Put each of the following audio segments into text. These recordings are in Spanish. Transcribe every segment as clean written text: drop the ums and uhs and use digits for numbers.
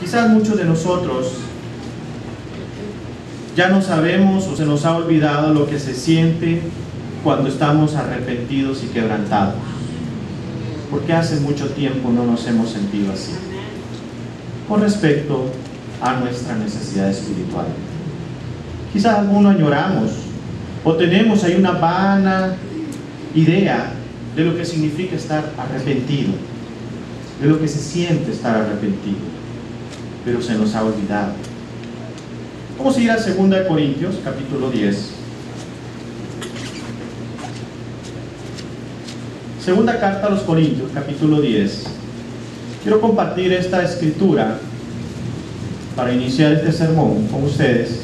Quizás muchos de nosotros ya no sabemos o se nos ha olvidado lo que se siente cuando estamos arrepentidos y quebrantados, porque hace mucho tiempo no nos hemos sentido así con respecto a nuestra necesidad espiritual. Quizás algunos añoramos o tenemos ahí una vana idea de lo que significa estar arrepentido, de lo que se siente estar arrepentido, pero se nos ha olvidado. Vamos a ir a 2 Corintios, capítulo 10. Segunda carta a los Corintios, capítulo 10. Quiero compartir esta escritura para iniciar este sermón con ustedes,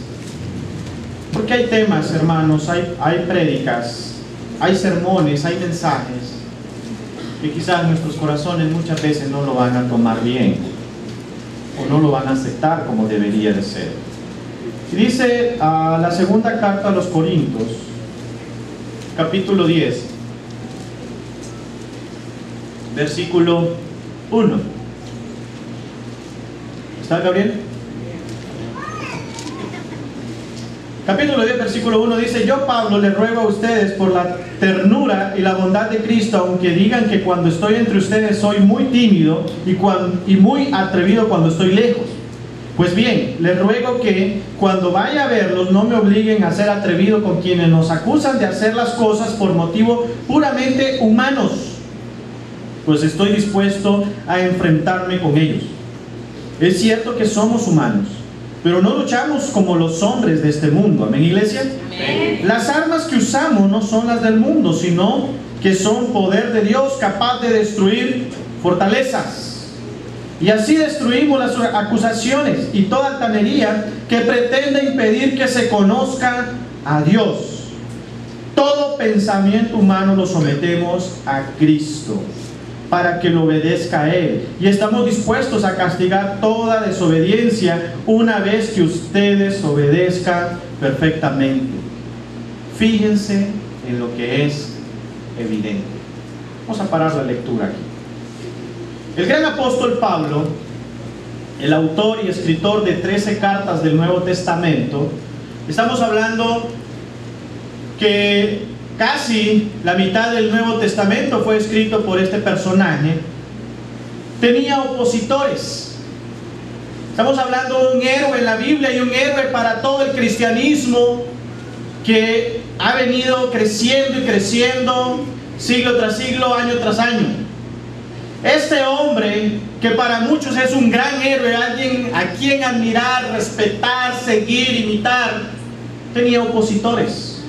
porque hay temas, hermanos, hay prédicas, hay sermones, hay mensajes que quizás nuestros corazones muchas veces no lo van a tomar bien o no lo van a aceptar como debería de ser. Y dice la segunda carta a los Corintios, capítulo 10, versículo 1. ¿Está, Gabriel? Capítulo 10, versículo 1 dice: yo, Pablo, les ruego a ustedes por la ternura y la bondad de Cristo, aunque digan que cuando estoy entre ustedes soy muy tímido y muy atrevido cuando estoy lejos. Pues bien, les ruego que cuando vaya a verlos no me obliguen a ser atrevido con quienes nos acusan de hacer las cosas por motivos puramente humanos, pues estoy dispuesto a enfrentarme con ellos. Es cierto que somos humanos, pero no luchamos como los hombres de este mundo. ¿Amén, iglesia? Amén. Las armas que usamos no son las del mundo, sino que son poder de Dios capaz de destruir fortalezas. Y así destruimos las acusaciones y toda altanería que pretende impedir que se conozca a Dios. Todo pensamiento humano lo sometemos a Cristo, para que lo obedezca a Él. Y estamos dispuestos a castigar toda desobediencia una vez que ustedes obedezcan perfectamente. Fíjense en lo que es evidente. Vamos a parar la lectura aquí. El gran apóstol Pablo, el autor y escritor de 13 cartas del Nuevo Testamento, estamos hablando que casi la mitad del Nuevo Testamento fue escrito por este personaje. Tenía opositores. Estamos hablando de un héroe en la Biblia y un héroe para todo el cristianismo que ha venido creciendo y creciendo siglo tras siglo, año tras año. Este hombre, que para muchos es un gran héroe, alguien a quien admirar, respetar, seguir, imitar, tenía opositores.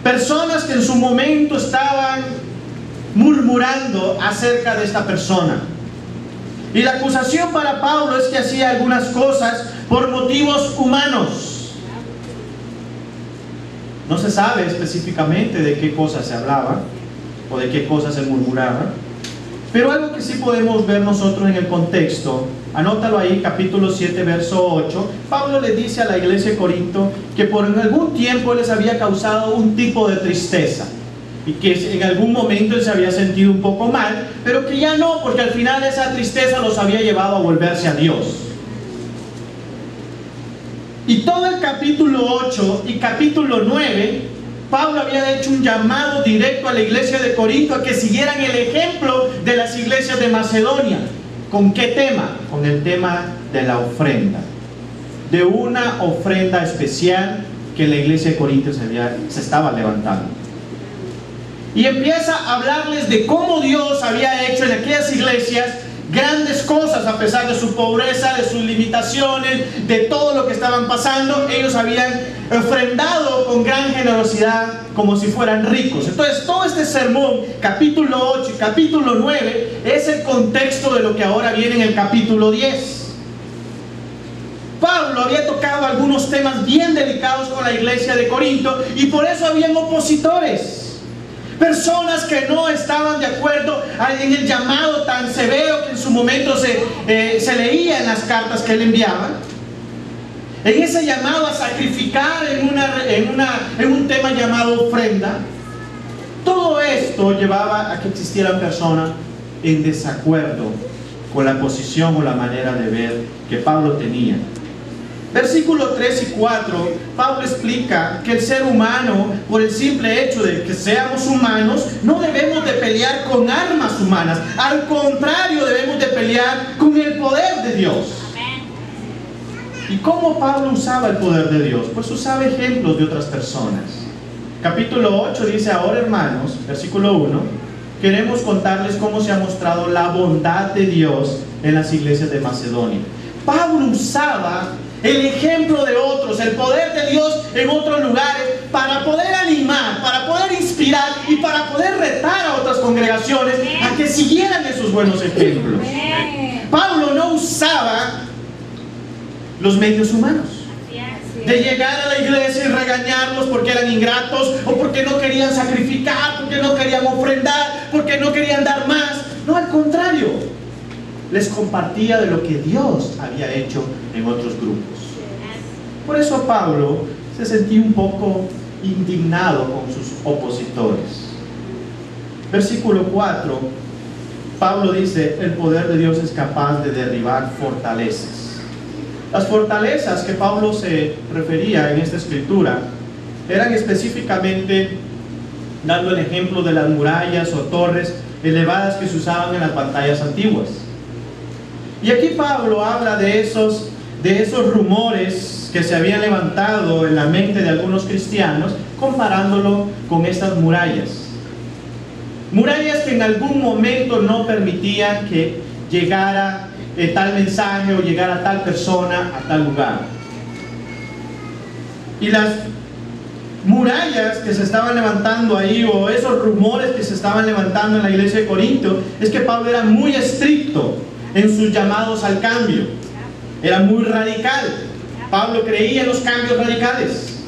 Personas que en su momento estaban murmurando acerca de esta persona. Y la acusación para Pablo es que hacía algunas cosas por motivos humanos. No se sabe específicamente de qué cosas se hablaba o de qué cosas se murmuraba, pero algo que sí podemos ver nosotros en el contexto, anótalo ahí, capítulo 7, verso 8. Pablo le dice a la iglesia de Corinto que por algún tiempo les había causado un tipo de tristeza y que en algún momento él se había sentido un poco mal, pero que ya no, porque al final esa tristeza los había llevado a volverse a Dios. Y todo el capítulo 8 y capítulo 9, Pablo había hecho un llamado directo a la iglesia de Corinto a que siguieran el ejemplo de las iglesias de Macedonia. ¿Con qué tema? Con el tema de la ofrenda, de una ofrenda especial que la iglesia de Corinto se estaba levantando. Y empieza a hablarles de cómo Dios había hecho en aquellas iglesias grandes cosas a pesar de su pobreza, de sus limitaciones, de todo lo que estaban pasando. Ellos habían ofrendado con gran generosidad como si fueran ricos. Entonces todo este sermón, capítulo 8 y capítulo 9, es el contexto de lo que ahora viene en el capítulo 10. Pablo había tocado algunos temas bien delicados con la iglesia de Corinto y por eso habían opositores. Personas que no estaban de acuerdo en el llamado tan severo que en su momento se leía en las cartas que él enviaba. En ese llamado a sacrificar en un tema llamado ofrenda. Todo esto llevaba a que existieran personas en desacuerdo con la posición o la manera de ver que Pablo tenía. Versículos 3 y 4, Pablo explica que el ser humano, por el simple hecho de que seamos humanos, no debemos de pelear con armas humanas. Al contrario, debemos de pelear con el poder de Dios. ¿Y cómo Pablo usaba el poder de Dios? Pues usaba ejemplos de otras personas. Capítulo 8 dice: ahora, hermanos, versículo 1, queremos contarles cómo se ha mostrado la bondad de Dios en las iglesias de Macedonia. Pablo usaba el ejemplo de otros, el poder de Dios en otros lugares, para poder animar, para poder inspirar y para poder retar a otras congregaciones a que siguieran esos buenos ejemplos. Pablo no usaba los medios humanos, de llegar a la iglesia y regañarlos porque eran ingratos, o porque no querían sacrificar, porque no querían ofrendar, porque no querían dar más. No, al contrario, les compartía de lo que Dios había hecho en otros grupos. Por eso Pablo se sentía un poco indignado con sus opositores. Versículo 4, Pablo dice: el poder de Dios es capaz de derribar fortalezas. Las fortalezas que Pablo se refería en esta escritura eran específicamente dando el ejemplo de las murallas o torres elevadas que se usaban en las batallas antiguas. Y aquí Pablo habla de esos rumores que se habían levantado en la mente de algunos cristianos, comparándolo con estas murallas. Murallas que en algún momento no permitían que llegara tal mensaje o llegar a tal persona a tal lugar. Y las murallas que se estaban levantando ahí, o esos rumores que se estaban levantando en la iglesia de Corinto, es que Pablo era muy estricto en sus llamados al cambio. Era muy radical. Pablo creía en los cambios radicales,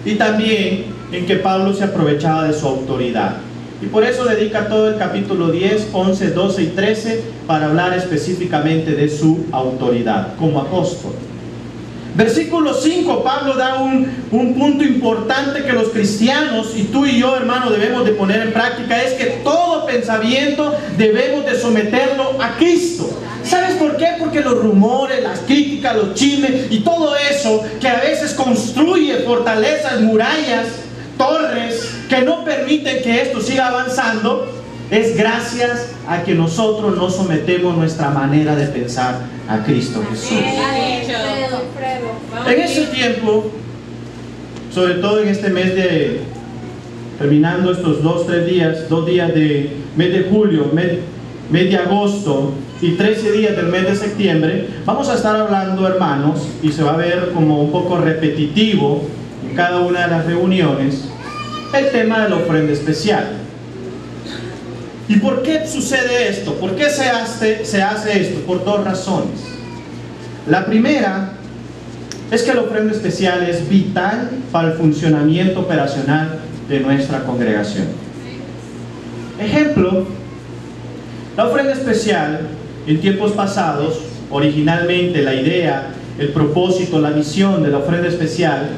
y también en que Pablo se aprovechaba de su autoridad. Y por eso dedica todo el capítulo 10, 11, 12 y 13 para hablar específicamente de su autoridad como apóstol. Versículo 5, Pablo da un punto importante que los cristianos, y tú y yo, hermano, debemos de poner en práctica: es que todo pensamiento debemos de someterlo a Cristo. ¿Sabes por qué? Porque los rumores, las críticas, los chismes y todo eso que a veces construye fortalezas, murallas, torres que no permiten que esto siga avanzando, es gracias a que nosotros no sometemos nuestra manera de pensar a Cristo Jesús. En ese tiempo, sobre todo en este mes de, terminando estos 2 días de mes de julio, mes de agosto y 13 días del mes de septiembre, vamos a estar hablando, hermanos, y se va a ver como un poco repetitivo en cada una de las reuniones, el tema de la ofrenda especial. ¿Y por qué sucede esto? ¿Por qué se hace esto? Por 2 razones. La primera es que la ofrenda especial es vital para el funcionamiento operacional de nuestra congregación. Ejemplo, la ofrenda especial en tiempos pasados, originalmente la idea, el propósito, la misión de la ofrenda especial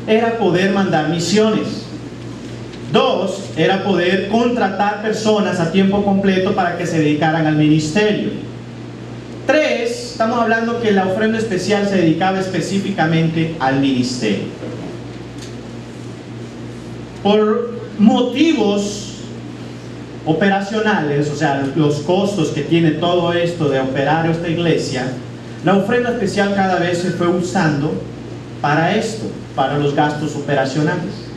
era poder mandar misiones. 2, era poder contratar personas a tiempo completo para que se dedicaran al ministerio. 3, estamos hablando que la ofrenda especial se dedicaba específicamente al ministerio. Por motivos operacionales, o sea, los costos que tiene todo esto de operar esta iglesia, la ofrenda especial cada vez se fue usando para esto, para los gastos operacionales.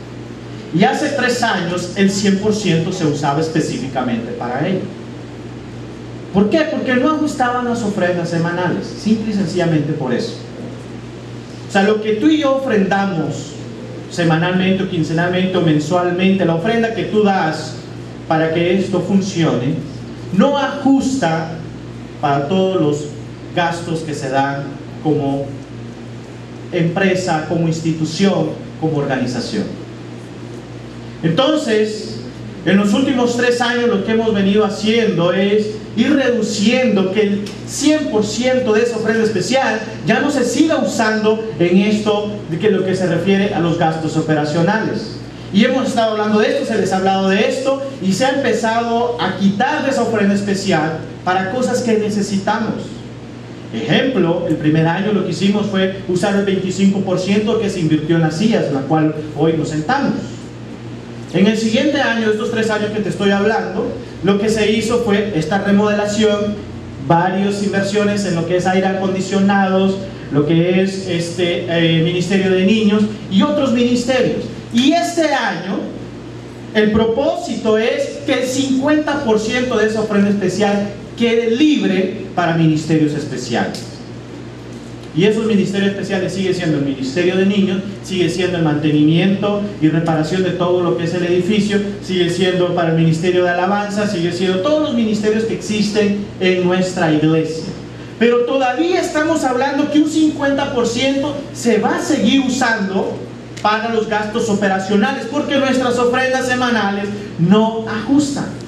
Y hace 3 años el 100% se usaba específicamente para ello. ¿Por qué? Porque no ajustaban las ofrendas semanales, simple y sencillamente por eso. O sea, lo que tú y yo ofrendamos semanalmente o quincenalmente o mensualmente, la ofrenda que tú das para que esto funcione, no ajusta para todos los gastos que se dan como empresa, como institución, como organización. Entonces, en los últimos 3 años lo que hemos venido haciendo es ir reduciendo que el 100% de esa ofrenda especial ya no se siga usando en esto, de que lo que se refiere a los gastos operacionales. Y hemos estado hablando de esto, se les ha hablado de esto, y se ha empezado a quitar de esa ofrenda especial para cosas que necesitamos. Ejemplo, el primer año lo que hicimos fue usar el 25% que se invirtió en las sillas, en la cual hoy nos sentamos. En el siguiente año, estos 3 años que te estoy hablando, lo que se hizo fue esta remodelación, varias inversiones en lo que es aire acondicionados, lo que es ministerio de niños y otros ministerios. Y este año, el propósito es que el 50% de esa ofrenda especial quede libre para ministerios especiales. Y esos ministerios especiales sigue siendo el ministerio de niños, sigue siendo el mantenimiento y reparación de todo lo que es el edificio, sigue siendo para el ministerio de alabanza, sigue siendo todos los ministerios que existen en nuestra iglesia. Pero todavía estamos hablando que un 50% se va a seguir usando para los gastos operacionales, porque nuestras ofrendas semanales no ajustan.